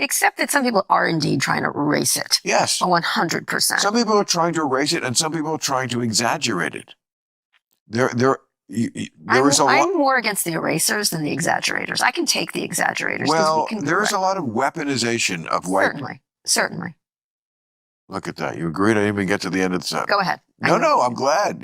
Except that some people are indeed trying to erase it. Yes. 100%. Some people are trying to erase it, and some people are trying to exaggerate it. I'm more against the erasers than the exaggerators. I can take the exaggerators. Well, there is a lot of weaponization of white. Certainly. Look at that. You agreed I didn't even get to the end of the sentence. Go ahead. No, I'm glad.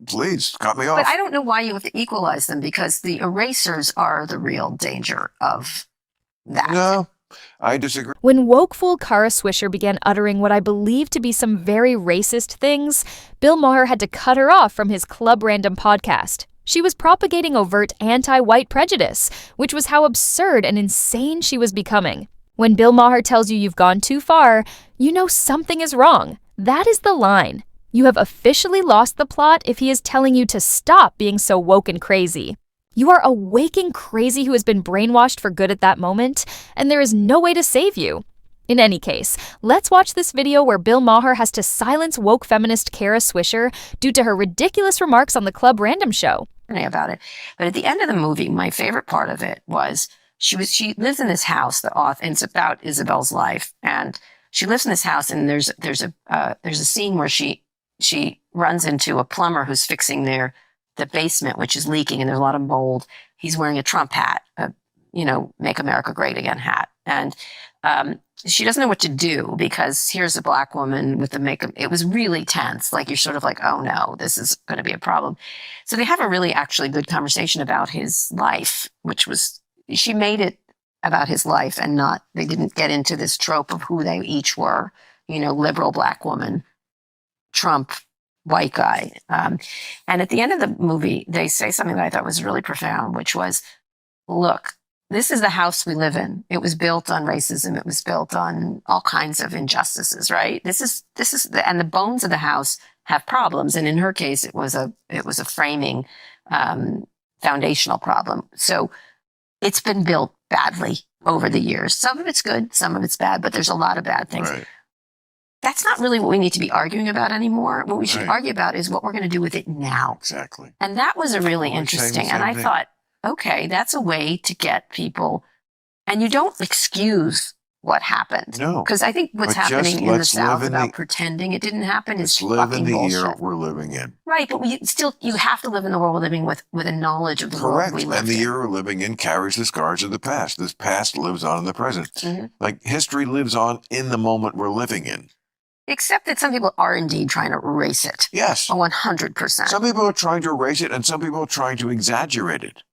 Please, cut me off. But I don't know why you have to equalize them, because the erasers are the real danger of that. No, I disagree. When woke-fool Kara Swisher began uttering what I believe to be some very racist things, Bill Maher had to cut her off from his Club Random podcast. She was propagating overt anti-white prejudice, which was how absurd and insane she was becoming. When Bill Maher tells you you've gone too far, you know something is wrong. That is the line. You have officially lost the plot if he is telling you to stop being so woke and crazy. You are a waking crazy who has been brainwashed for good at that moment, and there is no way to save you. In any case, let's watch this video where Bill Maher has to silence woke feminist Kara Swisher due to her ridiculous remarks on the Club Random show. About it. But at the end of the movie, my favorite part of it was she lives in this house, and it's about Isabel's life. And she lives in this house, and there's a scene where she runs into a plumber who's fixing the basement, which is leaking, and there's a lot of mold. He's wearing a Trump hat, Make America Great Again hat. And she doesn't know what to do, because here's a black woman with the makeup. It was really tense. Like, you're sort of like, oh no, this is going to be a problem. So they have a really actually good conversation about his life, she made it about his life, and they didn't get into this trope of who they each were, liberal black woman, Trump white guy. And at the end of the movie, they say something that I thought was really profound, which was, look, this is the house we live in. It was built on racism. It was built on all kinds of injustices, right? And the bones of the house have problems. And in her case, it was a framing, foundational problem. So it's been built badly over the years. Some of it's good, some of it's bad, but there's a lot of bad things. Right. That's not really what we need to be arguing about anymore. What we should argue about is what we're going to do with it now. Exactly. And that was a really interesting. And I thought, okay, that's a way to get people. And you don't excuse what happened. No. Because I think what's happening in the South about pretending it didn't happen is fucking bullshit. Live in the era we're living in. Right, but you have to live in the world we're living with a knowledge of the world we live in. And the era we're living in carries the scars of the past. This past lives on in the present. Mm-hmm. Like, history lives on in the moment we're living in. Except that some people are indeed trying to erase it. Yes. 100%. Some people are trying to erase it, and some people are trying to exaggerate it.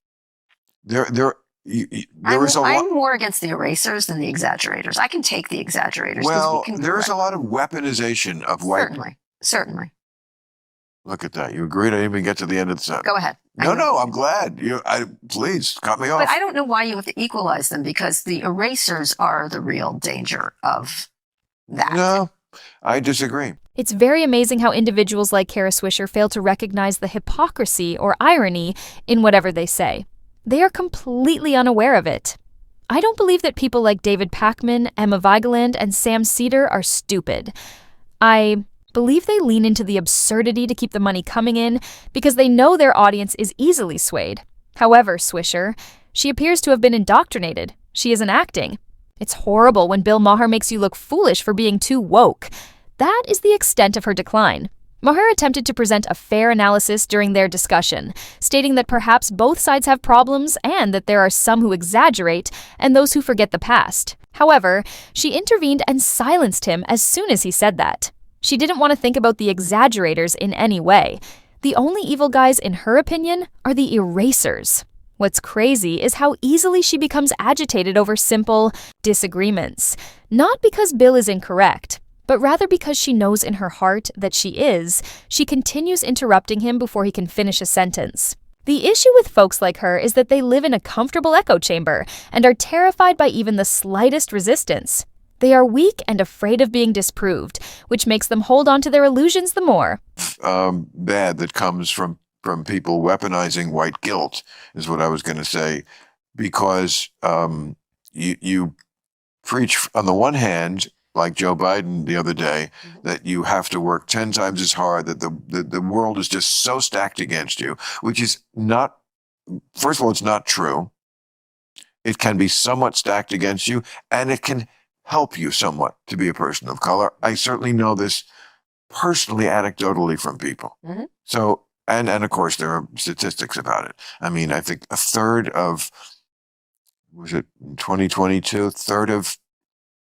I'm more against the erasers than the exaggerators. I can take the exaggerators. Well, there is a lot of weaponization of white. Certainly. Look at that. You agreed I didn't even get to the end of the sentence. Go ahead. No, I'm glad. Please, cut me off. But I don't know why you have to equalize them, because the erasers are the real danger of that. No, I disagree. It's very amazing how individuals like Kara Swisher fail to recognize the hypocrisy or irony in whatever they say. They are completely unaware of it. I don't believe that people like David Pakman, Emma Vigeland, and Sam Seder are stupid. I believe they lean into the absurdity to keep the money coming in because they know their audience is easily swayed. However, Swisher, she appears to have been indoctrinated. She isn't acting. It's horrible when Bill Maher makes you look foolish for being too woke. That is the extent of her decline. Maher attempted to present a fair analysis during their discussion, stating that perhaps both sides have problems and that there are some who exaggerate and those who forget the past. However, she intervened and silenced him as soon as he said that. She didn't want to think about the exaggerators in any way. The only evil guys, in her opinion, are the erasers. What's crazy is how easily she becomes agitated over simple disagreements. Not because Bill is incorrect, but rather because she knows in her heart that she continues interrupting him before he can finish a sentence. The issue with folks like her is that they live in a comfortable echo chamber and are terrified by even the slightest resistance. They are weak and afraid of being disproved, which makes them hold on to their illusions the more. Bad that comes from people weaponizing white guilt is what I was going to say, because you preach on the one hand, like Joe Biden the other day, that you have to work 10 times as hard, that the world is just so stacked against you, which is not, first of all, it's not true. it can be somewhat stacked against you, and it can help you somewhat to be a person of color. I certainly know this personally, anecdotally from people. Mhm. So, and of course, there are statistics about it. I mean, I think a third of, was it 2022, third of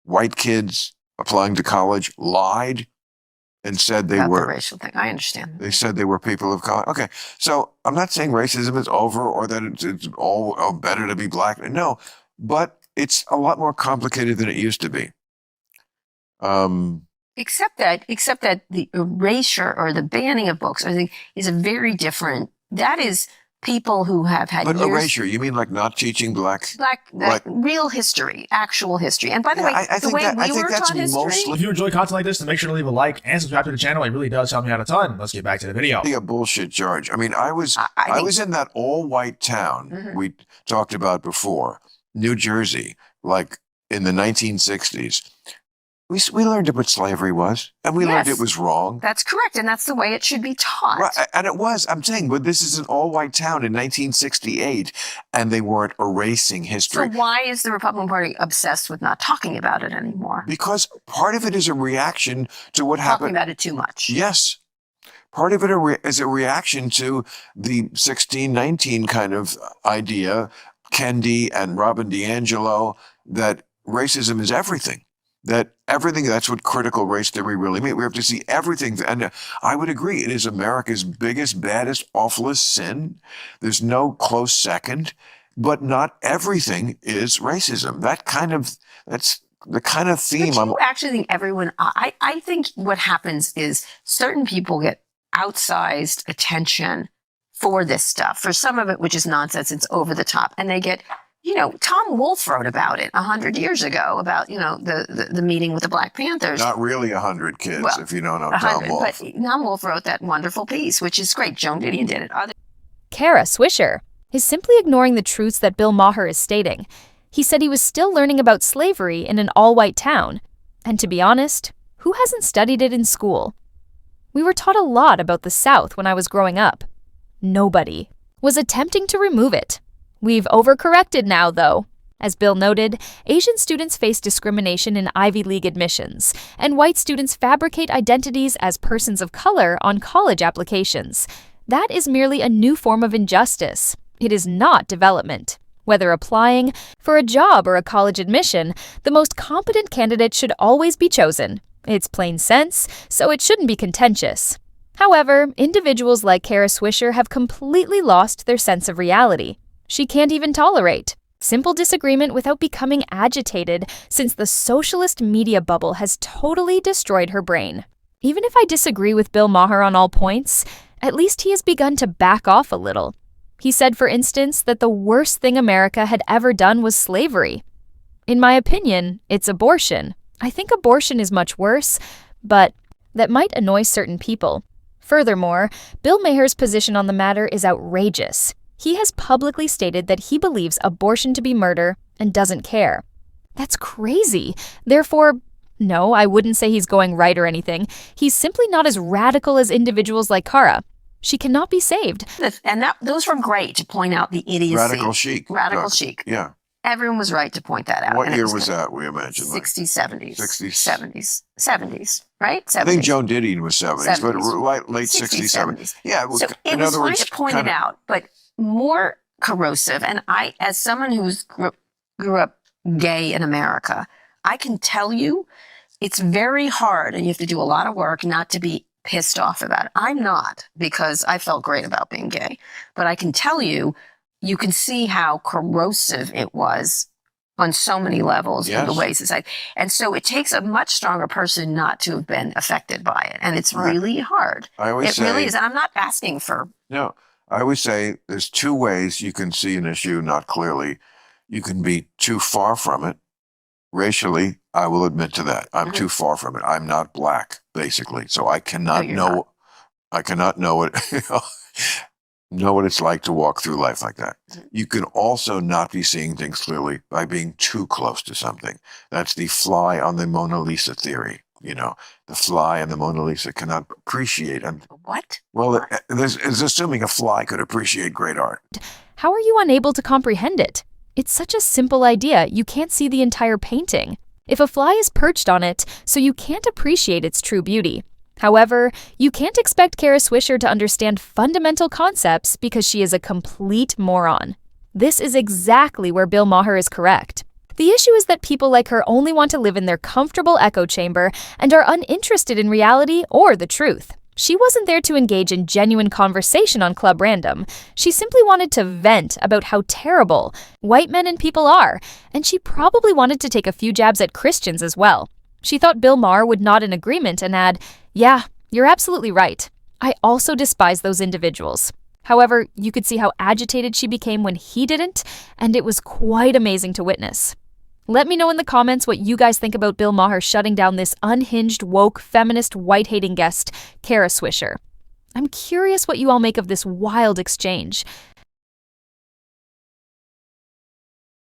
white kids applying to college lied and said they About the were, racial thing. I understand. they said they were people of color. Okay. So I'm not saying racism is over or that it's all better to be black. No, but it's a lot more complicated than it used to be. Except that the erasure or the banning of books is a very different. That is people who have had But years, erasure, you mean like not teaching black? real history, actual history. And by the Yeah, way, I the think way that- I we think were that's taught history. mostly- If you enjoy content like this, then make sure to leave a like and subscribe to the channel. It really does help me out a ton. Let's get back to the video. A bullshit charge. I mean, I was I think- was in that all white town Mhm. we talked about before, New Jersey, like in the 1960s. We learned what slavery was, and we learned Yes. it was wrong. That's correct, and that's the way it should be taught. Right, and it was. I'm saying, but this is an all white town in 1968, and they weren't erasing So history. why is the Republican Party obsessed with not talking about it anymore? Because part of it is a reaction to what Talking happened. about it too much. Yes. Part of it is a reaction to the 1619 kind of idea, Kendi and Robin DiAngelo, that racism is everything. That's what critical race theory really means. We have to see everything. And I would agree, it is America's biggest, baddest, awfulest sin. There's no close second, but not everything is racism. That's the kind of theme But you actually think everyone, I think what happens is certain people get outsized attention for this stuff, for some of it, which is nonsense, it's over the top. And they get, Tom Wolfe wrote about it 100 years ago, about, the meeting with the Black Panthers. not really 100 kids, Well, if you don't know 100, Tom Wolfe. but Tom Wolfe wrote that wonderful piece, which is great. Joan Didion did it. Kara Swisher is simply ignoring the truths that Bill Maher is stating. He said he was still learning about slavery in an all-white town. And to be honest, who hasn't studied it in school? We were taught a lot about the South when I was growing up. Nobody was attempting to remove it. We've overcorrected now, though. As Bill noted, Asian students face discrimination in Ivy League admissions, and white students fabricate identities as persons of color on college applications. That is merely a new form of injustice. It is not development. Whether applying for a job or a college admission, the most competent candidate should always be chosen. It's plain sense, so it shouldn't be contentious. However, individuals like Kara Swisher have completely lost their sense of reality. She can't even tolerate simple disagreement without becoming agitated, since the socialist media bubble has totally destroyed her brain. Even if I disagree with Bill Maher on all points, at least he has begun to back off a little. He said, for instance, that the worst thing America had ever done was slavery. In my opinion, it's abortion. I think abortion is much worse, but that might annoy certain people. Furthermore, Bill Maher's position on the matter is outrageous. He has publicly stated that he believes abortion to be murder and doesn't care. That's crazy. Therefore, no, I wouldn't say he's going right or anything. He's simply not as radical as individuals like Kara. She cannot be saved. And those were great to point out the idiocy. Radical chic. Radical chic. Yeah. Everyone was right to point that out. What and it year was that, we imagine? 60s, 70s. 60s. 70s, right? 70s. I think Joan Didion was 70s, but 70s. late 60s, 70s. Yeah. So it in was other fine words, to point it out, but more corrosive. And I, as someone who's grew up gay in America, I can tell you it's very hard, and you have to do a lot of work not to be pissed off about it. I'm not, because I felt great about being gay. But I can tell you, you can see how corrosive it was on so many levels in the Yes. way society. And so it takes a much stronger person not to have been affected by it. And it's Right. really hard. I always It say, really is. And I'm not asking for, no, I always say there's two ways you can see an issue not clearly. You can be too far from it. Racially, I will admit to that. I'm Mhm. too far from it. I'm not black, basically. So I cannot you're know, not. I cannot know it, know what it's like to walk through life like that. Mhm. You can also not be seeing things clearly by being too close to something. That's the fly on the Mona Lisa theory. The fly on the Mona Lisa cannot appreciate. what? Well, it's assuming a fly could appreciate great art. How are you unable to comprehend it? It's such a simple idea, you can't see the entire painting. If a fly is perched on it, so you can't appreciate its true beauty. However, you can't expect Kara Swisher to understand fundamental concepts because she is a complete moron. This is exactly where Bill Maher is correct. The issue is that people like her only want to live in their comfortable echo chamber and are uninterested in reality or the truth. She wasn't there to engage in genuine conversation on Club Random. She simply wanted to vent about how terrible white men and people are, and she probably wanted to take a few jabs at Christians as well. She thought Bill Maher would nod in agreement and add, "Yeah, you're absolutely right. I also despise those individuals." However, you could see how agitated she became when he didn't, and it was quite amazing to witness. Let me know in the comments what you guys think about Bill Maher shutting down this unhinged, woke, feminist, white-hating guest, Kara Swisher. I'm curious what you all make of this wild exchange.